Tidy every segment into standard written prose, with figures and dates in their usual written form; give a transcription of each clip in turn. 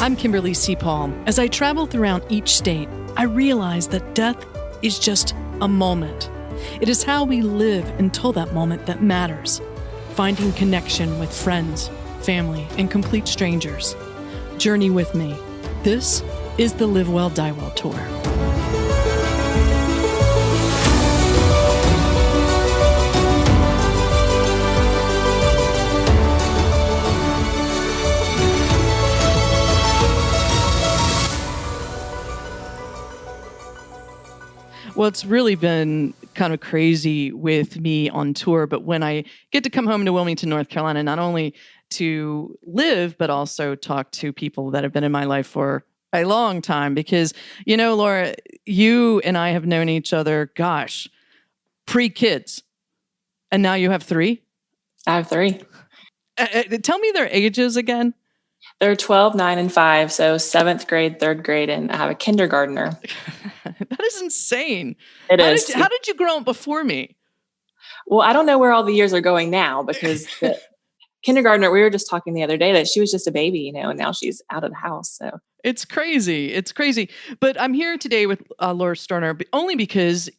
I'm Kimberly C. Paul. As I travel throughout each state, I realize that death is just a moment. It is how we live until that moment that matters. Finding connection with friends, family, and complete strangers. Journey with me. This is the Live Well, Die Well Tour. Well, it's really been kind of crazy with me on tour, but when I get to come home to Wilmington, North Carolina, not only to live, but also talk to people that have been in my life for a long time, because, you know, Laura, you and I have known each other, gosh, pre-kids, and now you have three? I have three. Tell me their ages again. They're 12, 9, and 5. So 7th grade, 3rd grade, and I have a kindergartner. That is insane. It is. How did you grow up before me? Well, I don't know where all the years are going now, because the kindergartner, we were just talking the other day that she was just a baby, you know, and now she's out of the house. So it's crazy. It's crazy. But I'm here today with Laura Sterner only because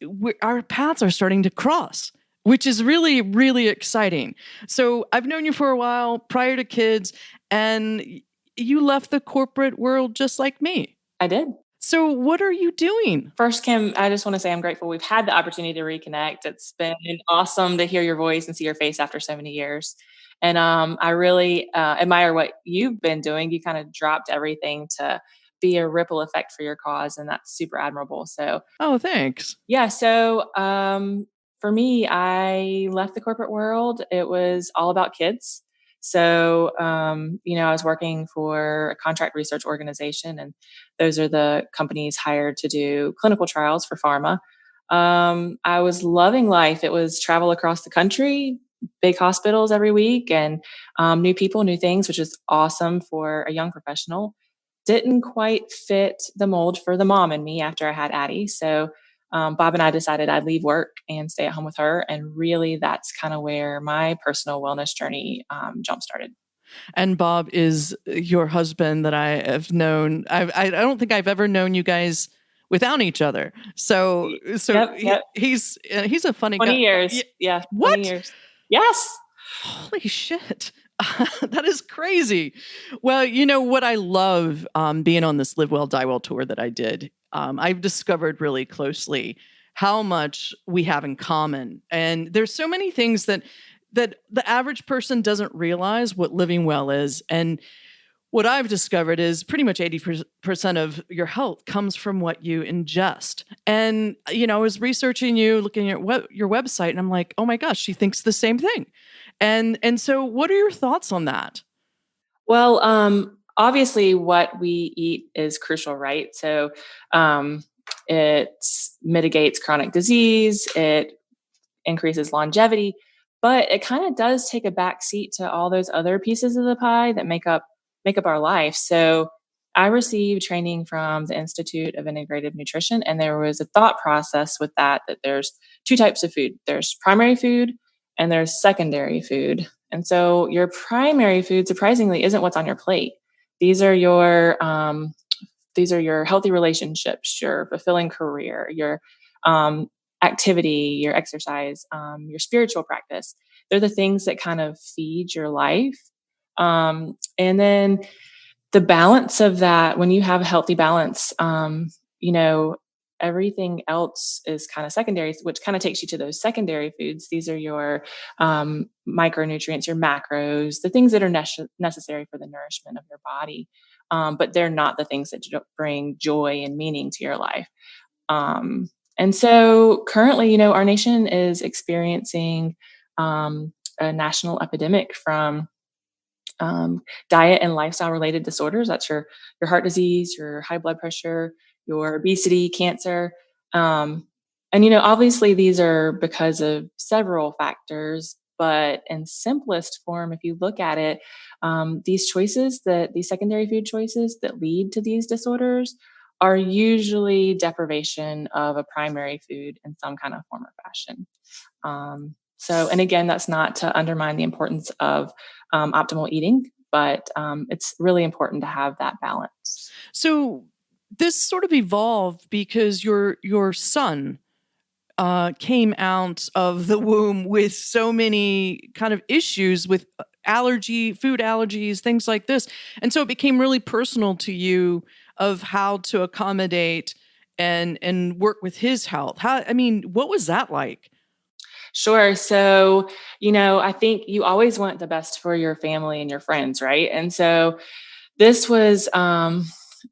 our paths are starting to cross, which is really, really exciting. So I've known you for a while prior to kids, and you left the corporate world just like me. I did. So what are you doing? First, Kim, I just want to say I'm grateful we've had the opportunity to reconnect. It's been awesome to hear your voice and see your face after so many years. And I really admire what you've been doing. You kind of dropped everything to be a ripple effect for your cause, and that's super admirable. So, oh, thanks. Yeah. So for me, I left the corporate world. It was all about kids. So, I was working for a contract research organization, and those are the companies hired to do clinical trials for pharma. I was loving life. It was travel across the country, big hospitals every week, and new people, new things, which is awesome for a young professional. Didn't quite fit the mold for the mom and me after I had Addie. So Bob and I decided I'd leave work and stay at home with her. And really, that's kind of where my personal wellness journey jump-started. And Bob is your husband that I have known. I don't think I've ever known you guys without each other. So Yep. He's a funny 20 guy. years. Yeah. What? 20 years. Yes. Holy shit. That is crazy. Well, you know what I love being on this Live Well, Die Well tour that I did. I've discovered really closely how much we have in common. And there's so many things that the average person doesn't realize what living well is. And what I've discovered is pretty much 80% of your health comes from what you ingest. And, you know, I was researching you, looking at your website, and I'm like, oh my gosh, she thinks the same thing. And so what are your thoughts on that? Well, obviously what we eat is crucial, right? So it mitigates chronic disease, it increases longevity, but it kind of does take a back seat to all those other pieces of the pie that make up our life. So I received training from the Institute of Integrative Nutrition, and there was a thought process with that there's two types of food. There's primary food and there's secondary food. And so your primary food, surprisingly, isn't what's on your plate. These are your healthy relationships, your fulfilling career, your activity, your exercise, your spiritual practice. They're the things that kind of feed your life. And then the balance of that, when you have a healthy balance, everything else is kind of secondary, which kind of takes you to those secondary foods. These are your micronutrients, your macros, the things that are necessary for the nourishment of your body. But they're not the things that bring joy and meaning to your life. And so currently, our nation is experiencing a national epidemic from diet and lifestyle related disorders. That's your heart disease, your high blood pressure, your obesity, cancer. And, obviously these are because of several factors, but in simplest form, if you look at it, these secondary food choices that lead to these disorders are usually deprivation of a primary food in some kind of form or fashion. And again, that's not to undermine the importance of optimal eating, but it's really important to have that balance. So this sort of evolved because your son came out of the womb with so many kind of issues with food allergies, things like this. And so it became really personal to you of how to accommodate and work with his health. I mean, what was that like? Sure. So, I think you always want the best for your family and your friends, right? And so this was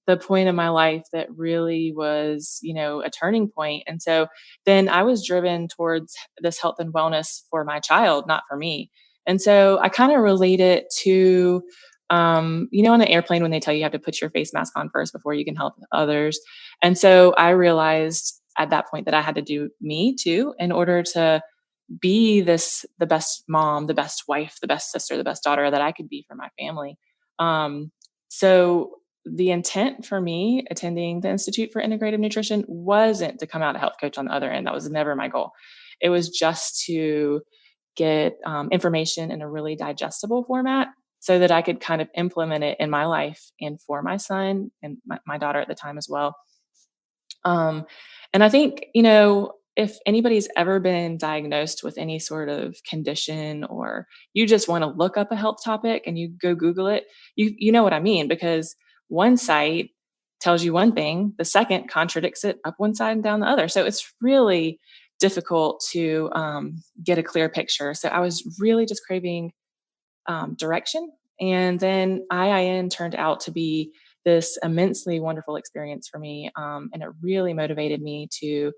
the point in my life that really was, a turning point. And so then I was driven towards this health and wellness for my child, not for me. And so I kind of relate it to, on an airplane when they tell you have to put your face mask on first before you can help others. And so I realized at that point that I had to do me too in order to be the best mom, the best wife, the best sister, the best daughter that I could be for my family. So the intent for me attending the Institute for Integrative Nutrition wasn't to come out a health coach on the other end. That was never my goal. It was just to get information in a really digestible format so that I could kind of implement it in my life and for my son and my daughter at the time as well. Um, and I think, if anybody's ever been diagnosed with any sort of condition or you just want to look up a health topic and you go Google it, you know what I mean, because one site tells you one thing, the second contradicts it up one side and down the other. So it's really difficult to get a clear picture. So I was really just craving direction. And then IIN turned out to be this immensely wonderful experience for me. And it really motivated me to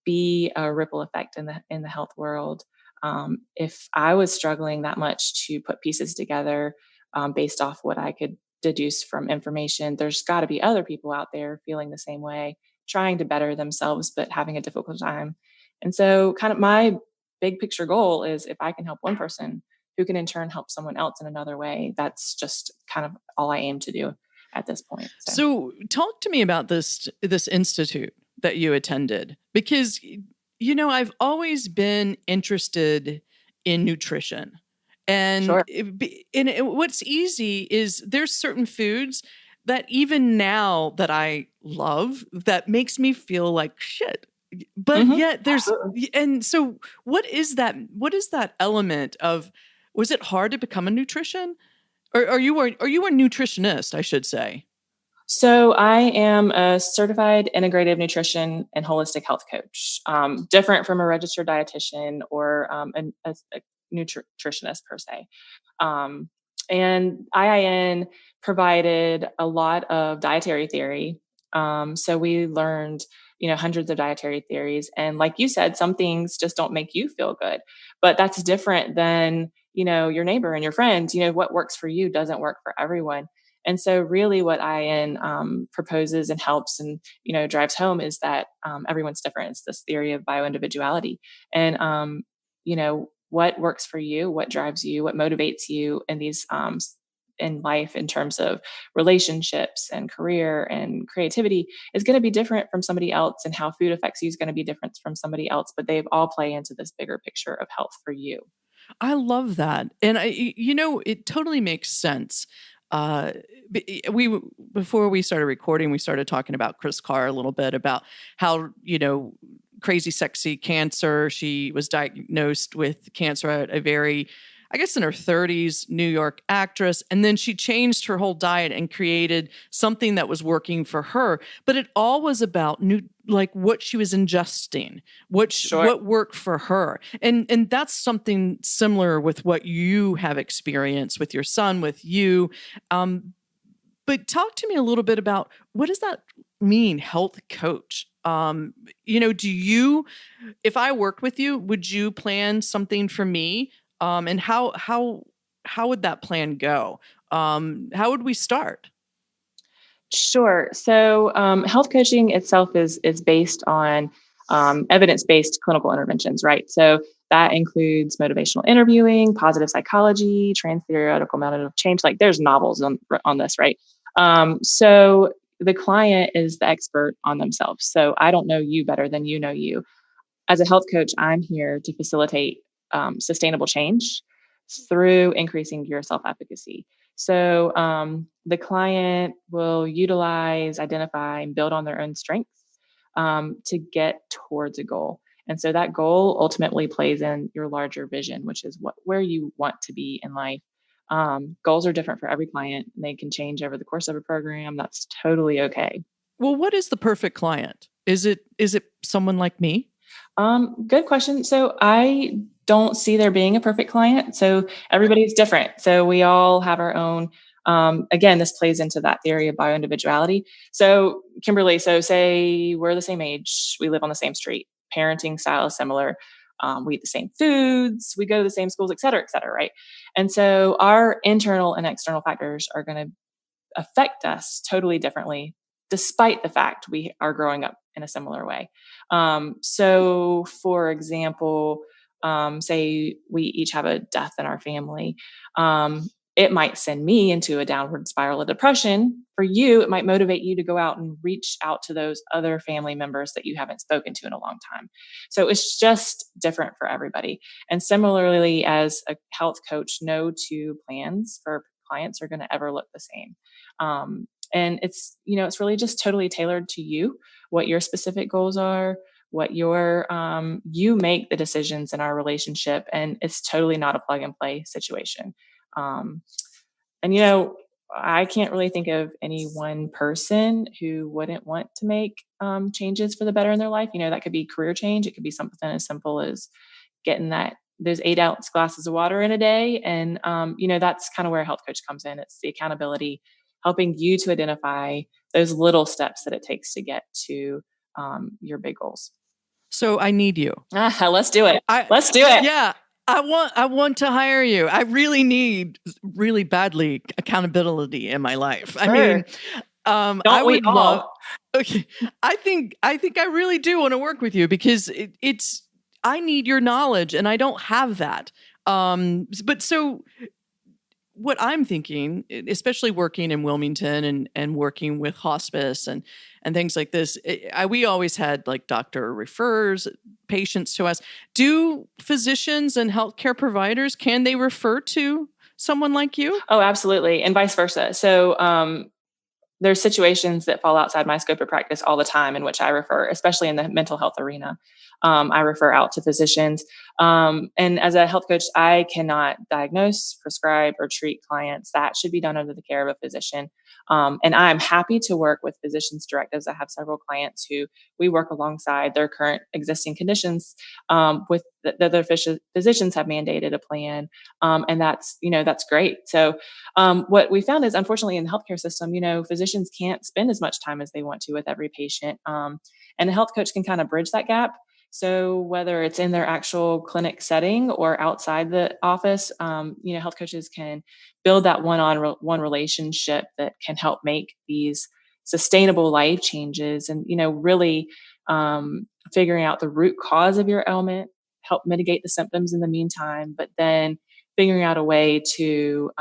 be a ripple effect in the health world. If I was struggling that much to put pieces together based off what I could deduce from information, there's got to be other people out there feeling the same way, trying to better themselves, but having a difficult time. And so, kind of my big picture goal is if I can help one person who can in turn help someone else in another way, that's just kind of all I aim to do at this point. So, So talk to me about this institute that you attended because I've always been interested in nutrition. And sure. what's easy is there's certain foods that even now that I love that makes me feel like shit. But yet there's Absolutely. and so what is that element of was it hard to become a nutrition? Or are you a nutritionist, I should say? So I am a certified integrative nutrition and holistic health coach, different from a registered dietitian or a nutritionist per se. Um, and IIN provided a lot of dietary theory. So we learned, hundreds of dietary theories. And like you said, some things just don't make you feel good, but that's different than, your neighbor and your friends. What works for you doesn't work for everyone. And so, really, what IN proposes and helps and drives home is that everyone's different. It's this theory of bioindividuality, and what works for you, what drives you, what motivates you in these in life in terms of relationships and career and creativity is going to be different from somebody else, and how food affects you is going to be different from somebody else. But they all play into this bigger picture of health for you. I love that. And it totally makes sense. Uh, before we started recording, we started talking about Chris Carr a little bit about how, crazy sexy cancer. She was diagnosed with cancer at a very, I guess in her 30s, New York actress. And then she changed her whole diet and created something that was working for her. But it all was about like what she was ingesting, Sure. what worked for her. And that's something similar with what you have experienced with your son, with you. But talk to me a little bit about what does that mean, health coach? Do you, if I worked with you, would you plan something for me? And how would that plan go? How would we start? Sure. So, health coaching itself is based on evidence based clinical interventions, right? So that includes motivational interviewing, positive psychology, trans theoretical method of change. Like, there's novels on this, right? So the client is the expert on themselves. So I don't know you better than you know you. As a health coach, I'm here to facilitate sustainable change through increasing your self efficacy. So the client will utilize, identify, and build on their own strengths to get towards a goal. And so that goal ultimately plays in your larger vision, which is where you want to be in life. Goals are different for every client. They can change over the course of a program. That's totally okay. Well, what is the perfect client? Is it someone like me? Good question. So I don't see there being a perfect client. So everybody's different. So we all have our own. Again, this plays into that theory of bioindividuality. So Kimberly, so say we're the same age, we live on the same street, parenting style is similar. We eat the same foods, we go to the same schools, et cetera, right? And so our internal and external factors are going to affect us totally differently, despite the fact we are growing up in a similar way. So, for example, say we each have a death in our family. It might send me into a downward spiral of depression. For you, it might motivate you to go out and reach out to those other family members that you haven't spoken to in a long time. So it's just different for everybody. And similarly, as a health coach, no two plans for clients are going to ever look the same. And it's really just totally tailored to you, what your specific goals are, what you make the decisions in our relationship. And it's totally not a plug and play situation. Um, and, I can't really think of any one person who wouldn't want to make changes for the better in their life. That could be career change. It could be something as simple as getting those 8-ounce glasses of water in a day. And, that's kind of where a health coach comes in. It's the accountability, helping you to identify those little steps that it takes to get to your big goals. So I need you. Let's do it. Let's do it. Yeah. I want to hire you. I really need really badly accountability in my life. Sure. I mean, I would love. Okay. I think I really do want to work with you because I need your knowledge and I don't have that. But so what I'm thinking, especially working in Wilmington and working with hospice and things like this, we always had like doctor refers patients to us. Do physicians and healthcare providers, can they refer to someone like you? Oh, absolutely. And vice versa. So there's situations that fall outside my scope of practice all the time in which I refer, especially in the mental health arena. I refer out to physicians. And as a health coach, I cannot diagnose, prescribe, or treat clients. That should be done under the care of a physician. And I'm happy to work with physicians' directives. I have several clients who we work alongside their current existing conditions with the other physicians have mandated a plan. And that's great. So what we found is, unfortunately, in the healthcare system, physicians can't spend as much time as they want to with every patient. And a health coach can kind of bridge that gap. So whether it's in their actual clinic setting or outside the office, health coaches can build that one-on-one relationship that can help make these sustainable life changes and, really figuring out the root cause of your ailment, help mitigate the symptoms in the meantime, but then figuring out a way to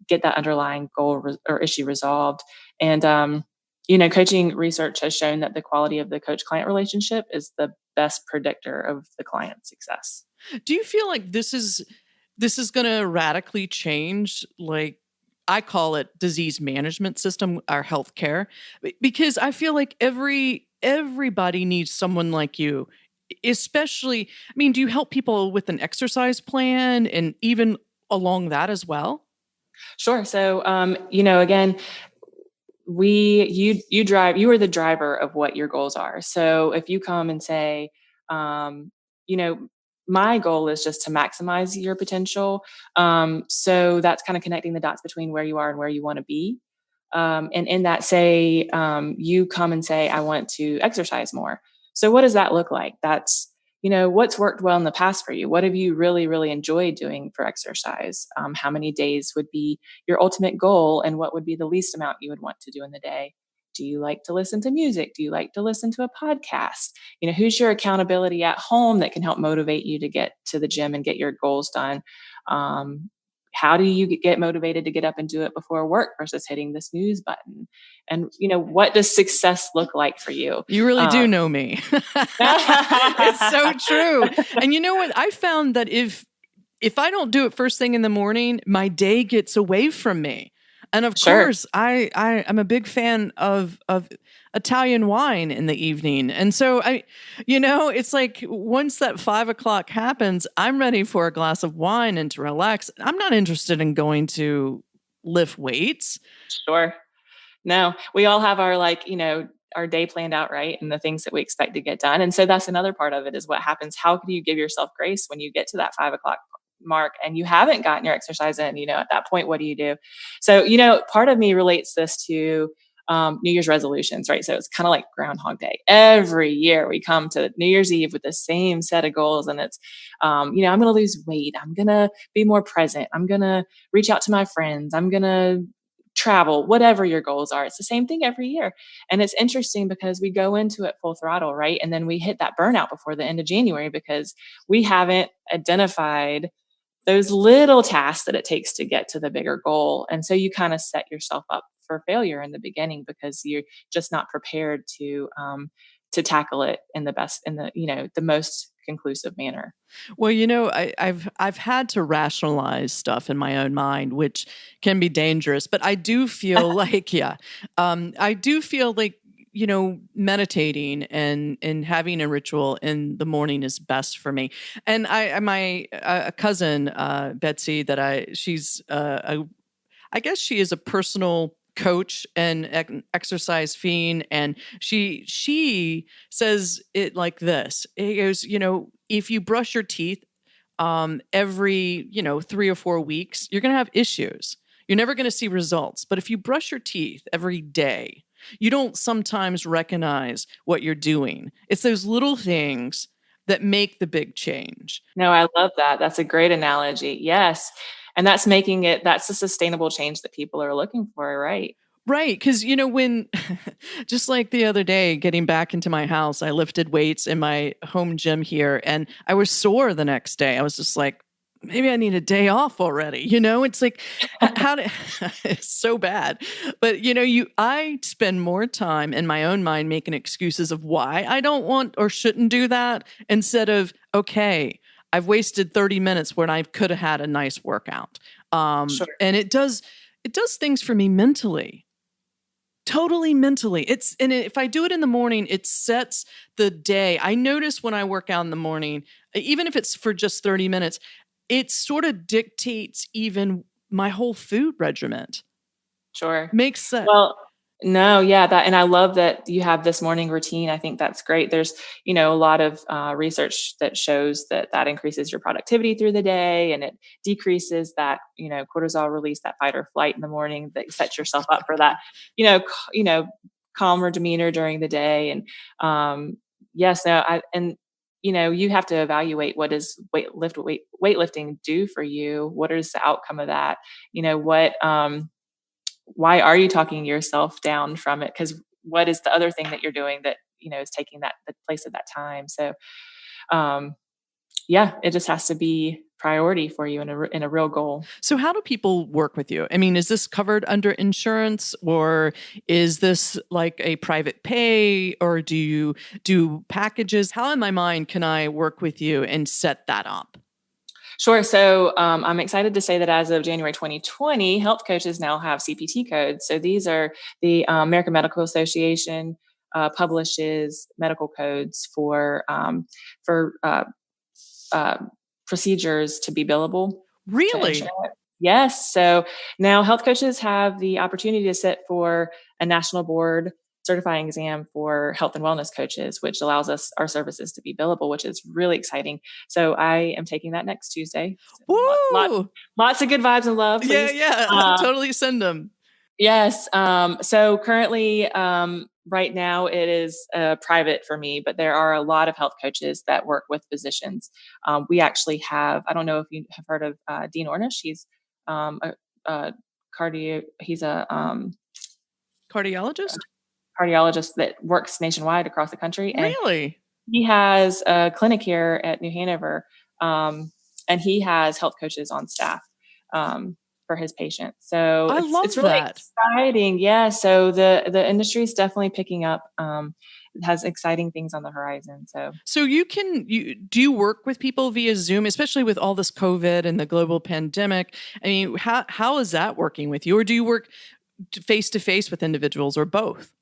get that underlying goal or issue resolved. And, coaching research has shown that the quality of the coach-client relationship is the best predictor of the client's success. Do you feel like this is going to radically change, like, I call it disease management system, our healthcare, because I feel like everybody needs someone like you, especially, I mean, do you help people with an exercise plan and even along that as well? Sure. So, again, you are the driver of what your goals are. So if you come and say, my goal is just to maximize your potential. So that's kind of connecting the dots between where you are and where you want to be. And in that, say, you come and say, I want to exercise more. So what does that look like? That's, what's worked well in the past for you? What have you really, really enjoyed doing for exercise? How many days would be your ultimate goal? And what would be the least amount you would want to do in the day? Do you like to listen to music? Do you like to listen to a podcast? Who's your accountability at home that can help motivate you to get to the gym and get your goals done? How do you get motivated to get up and do it before work versus hitting the snooze button? And, what does success look like for you? You really do know me. It's so true. And you know what? I found that if if I don't do it first thing in the morning, my day gets away from me. And of Sure. course, I'm a big fan of Italian wine in the evening. And so it's like once that 5 o'clock happens, I'm ready for a glass of wine and to relax. I'm not interested in going to lift weights. Sure. No, we all have our our day planned out, right? And the things that we expect to get done. And so that's another part of it is what happens. How can you give yourself grace when you get to that 5 o'clock mark and you haven't gotten your exercise in? At that point, what do you do? So, part of me relates this to New Year's resolutions, right? So it's kind of like Groundhog Day. Every year we come to New Year's Eve with the same set of goals, and it's, I'm going to lose weight. I'm going to be more present. I'm going to reach out to my friends. I'm going to travel, whatever your goals are. It's the same thing every year. And it's interesting because we go into it full throttle, right? And then we hit that burnout before the end of January because we haven't identified those little tasks that it takes to get to the bigger goal. And so you kind of set yourself up for failure in the beginning because you're just not prepared to tackle it in the most conclusive manner. Well, I've had to rationalize stuff in my own mind, which can be dangerous. But I do feel like, I do feel like meditating and having a ritual in the morning is best for me. And my cousin Betsy, she's I guess she is a personal coach and exercise fiend, and she says it like this. It goes, if you brush your teeth every 3 or 4 weeks, you're going to have issues. You're never going to see results. But if you brush your teeth every day, you don't sometimes recognize what you're doing. It's those little things that make the big change. No, I love that. That's a great analogy. Yes. And that's that's the sustainable change that people are looking for, right? Right. Because, when just like the other day, getting back into my house, I lifted weights in my home gym here and I was sore the next day. I was just like, maybe I need a day off already. It's like, how to, it's so bad. But, I spend more time in my own mind making excuses of why I don't want or shouldn't do that instead of, okay, I've wasted 30 minutes when I could have had a nice workout. Sure. And it does things for me mentally. Totally mentally. If I do it in the morning, it sets the day. I notice when I work out in the morning, even if it's for just 30 minutes, it sort of dictates even my whole food regimen. Sure. Makes sense. Well, no, yeah, and I love that you have this morning routine. I think that's great. There's, a lot of research that shows that increases your productivity through the day, and it decreases that, cortisol release, that fight or flight in the morning, that sets yourself up for that, calmer demeanor during the day. And yes, no, you have to evaluate what does weightlifting do for you? What is the outcome of that? Why are you talking yourself down from it? Because what is the other thing that you're doing that is taking the place of that time? So, it just has to be priority for you in a real goal. So how do people work with you? I mean, is this covered under insurance, or is this like a private pay, or do you do packages? How in my mind can I work with you and set that up? Sure. So I'm excited to say that as of January 2020, health coaches now have CPT codes. So these are the American Medical Association publishes medical codes for procedures to be billable. Really? Yes. So now health coaches have the opportunity to sit for a national board certifying exam for health and wellness coaches, which allows our services to be billable, which is really exciting. So I am taking that next Tuesday. Woo! Lots of good vibes and love. Please. Yeah. Totally send them. Yes. So currently, right now it is private for me, but there are a lot of health coaches that work with physicians. We actually have, I don't know if you have heard of Dean Ornish. He's he's a cardiologist that works nationwide across the country. And really? he has a clinic here at New Hanover, and he has health coaches on staff for his patients. So I love it's really that. exciting. Yeah. So the industry is definitely picking up has exciting things on the horizon. So do you work with people via Zoom, especially with all this COVID and the global pandemic? I mean, how is that working with you, or do you work face to face with individuals, or both?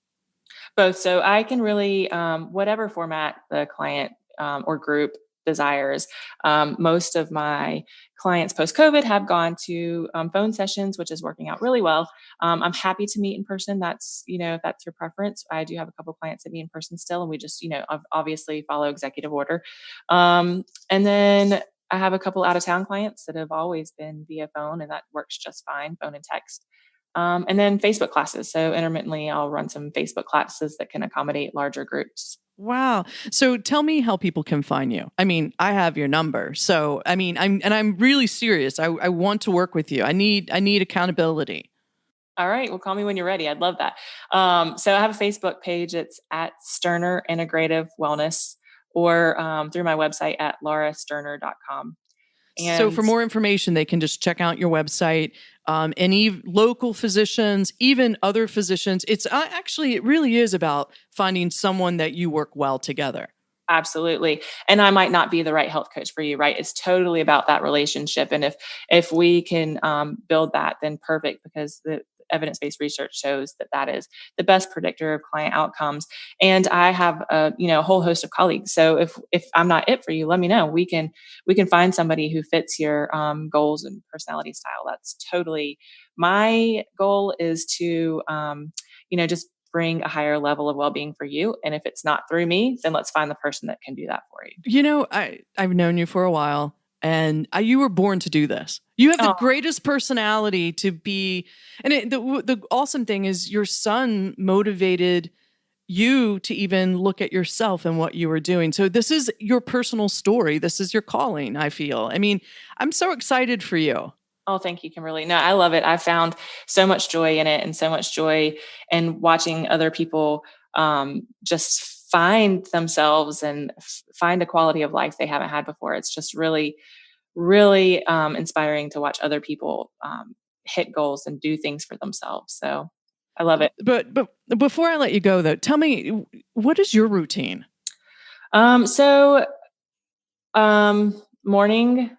both. So I can really, whatever format the client or group desires. Most of my clients post COVID have gone to phone sessions, which is working out really well. I'm happy to meet in person. That's, if that's your preference. I do have a couple of clients that meet in person still, and we just, obviously follow executive order. And then I have a couple out of town clients that have always been via phone, and that works just fine, phone and text. And then Facebook classes. So intermittently, I'll run some Facebook classes that can accommodate larger groups. Wow. So tell me how people can find you. I mean, I have your number. So, I mean, I'm really serious. I want to work with you. I need accountability. All right. Well, call me when you're ready. I'd love that. So I have a Facebook page. It's at Sterner Integrative Wellness, or through my website at laurasterner.com. So for And more information, they can just check out your website. Any local physicians, even other physicians. It's actually, it really is about finding someone that you work well together. absolutely. And I might not be the right health coach for you, right? It's totally about that relationship. And if we can build that, then perfect, because the evidence-based research shows that that is the best predictor of client outcomes. And I have a whole host of colleagues. So if I'm not it for you, let me know. We can find somebody who fits your goals and personality style. That's totally my goal, is to just bring a higher level of well-being for you. And if it's not through me, then let's find the person that can do that for you. I've known you for a while, and you were born to do this. You have the Oh, greatest personality to be, and the awesome thing is your son motivated you to even look at yourself and what you were doing. So this is your personal story. This is your calling, I feel. I mean, I'm so excited for you. oh, thank you, Kimberly. No, I love it. I found so much joy in it, and so much joy in watching other people just find themselves and find a quality of life they haven't had before. It's just really, really inspiring to watch other people hit goals and do things for themselves. So I love it. But before I let you go though, tell me, what is your routine? So morning,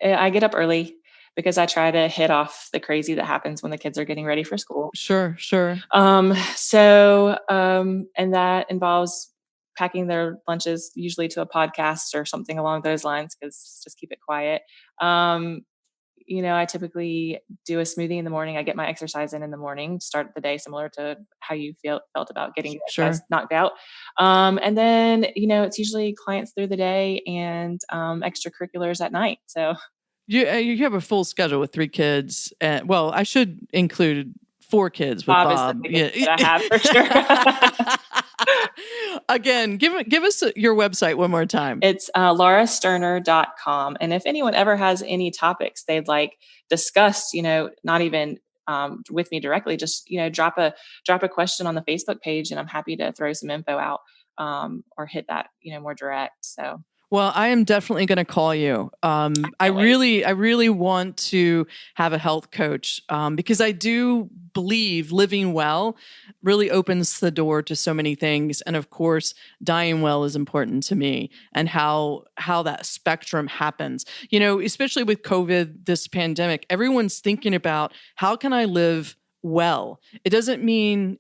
I get up early because I try to hit off the crazy that happens when the kids are getting ready for school. Sure, sure. And that involves packing their lunches, usually to a podcast or something along those lines, because just keep it quiet. Um, I typically do a smoothie in the morning. I get my exercise in the morning, start the day similar to how you felt about getting your guys Sure. knocked out. And then, it's usually clients through the day and extracurriculars at night. So You have a full schedule with 3 kids. Well, I should include 4 kids with Bob is the Bob. biggest Yeah. that I have for sure. Again, give us your website one more time. It's laurasterner.com. And if anyone ever has any topics they'd like discussed, not even with me directly, just, drop a question on the Facebook page, and I'm happy to throw some info out or hit that, more direct. So Well, I am definitely going to call you. can't wait. I really want to have a health coach because I do believe living well really opens the door to so many things, and of course, dying well is important to me, and how that spectrum happens. Especially with COVID, this pandemic, everyone's thinking about how can I live well. It doesn't mean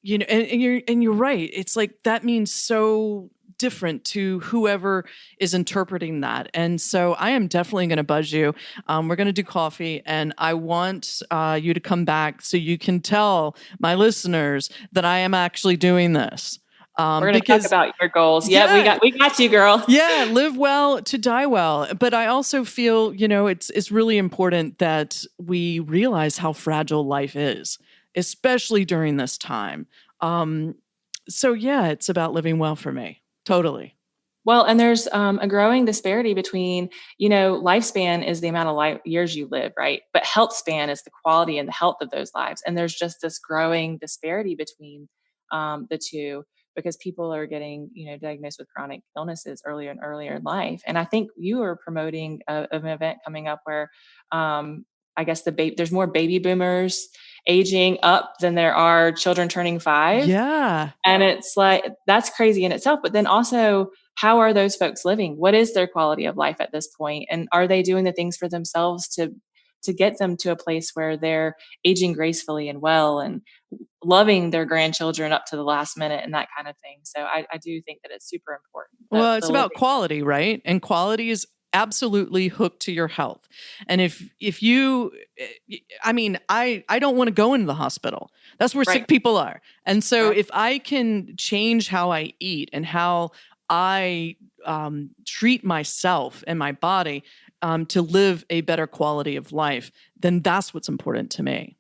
and you're right. It's like that means so different to whoever is interpreting that. And so I am definitely going to buzz you. We're going to do coffee, and I want you to come back so you can tell my listeners that I am actually doing this. We're going to talk Because about your goals. Yeah, yeah, we got you, girl. yeah, live well to die well. But I also feel, it's really important that we realize how fragile life is, especially during this time. Um, so yeah, it's about living well for me. Totally. Well, and there's a growing disparity between, lifespan is the amount of years you live, right? But health span is the quality and the health of those lives. And there's just this growing disparity between the two, because people are getting, diagnosed with chronic illnesses earlier and earlier in life. And I think you are promoting an event coming up where I guess there's more baby boomers aging up than there are children turning 5. Yeah. And it's like, that's crazy in itself. But then also, how are those folks living? What is their quality of life at this point? And are they doing the things for themselves to get them to a place where they're aging gracefully and well and loving their grandchildren up to the last minute and that kind of thing? So I do think that it's super important. Well, it's The about living. quality, right? And quality is absolutely hooked to your health. And if you I mean, I don't want to go into the hospital. That's where Right. sick people are. And so Right. if I can change how I eat and how I treat myself and my body to live a better quality of life, then that's what's important to me.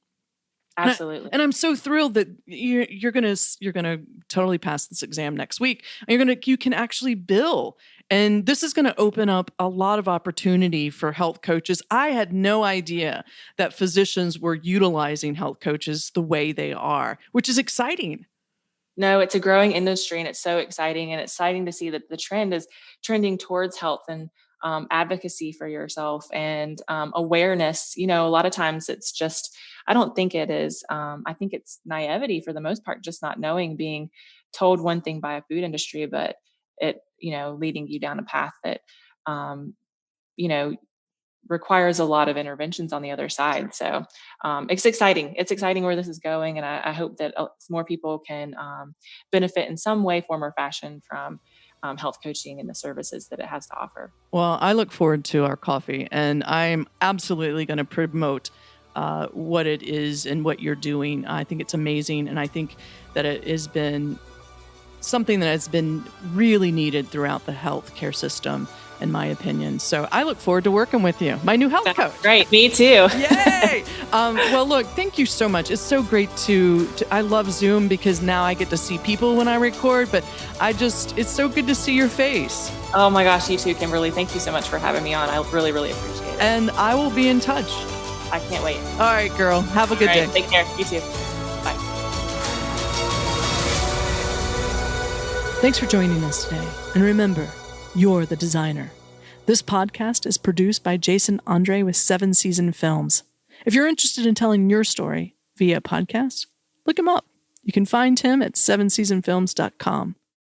Absolutely. And I'm so thrilled that you're gonna totally pass this exam next week. And you can actually bill, and this is gonna open up a lot of opportunity for health coaches. I had no idea that physicians were utilizing health coaches the way they are, which is exciting. No, it's a growing industry and it's so exciting. And it's exciting to see that the trend is trending towards health and advocacy for yourself and awareness. A lot of times it's just, I don't think it is. I think it's naivety for the most part, just not knowing, being told one thing by a food industry, but it, leading you down a path that, um, you know, requires a lot of interventions on the other side. So it's exciting. It's exciting where this is going, and I hope that more people can benefit in some way, form, or fashion from health coaching and the services that it has to offer. Well, I look forward to our coffee, and I'm absolutely going to promote what it is and what you're doing. I think it's amazing, and I think that it has been something that has been really needed throughout the healthcare system, in my opinion. So I look forward to working with you, my new health coach. Great, me too. Yay! Well, look, thank you so much. It's so great I love Zoom because now I get to see people when I record, but it's so good to see your face. Oh my gosh, you too, Kimberly. Thank you so much for having me on. I really, really appreciate it. And I will be in touch. I can't wait. All right, girl. Have a good day. Take care. You too. Bye. Thanks for joining us today. And remember, you're the designer. This podcast is produced by Jason Andre with 7 Season Films. If you're interested in telling your story via podcast, look him up. You can find him at 7seasonfilms.com.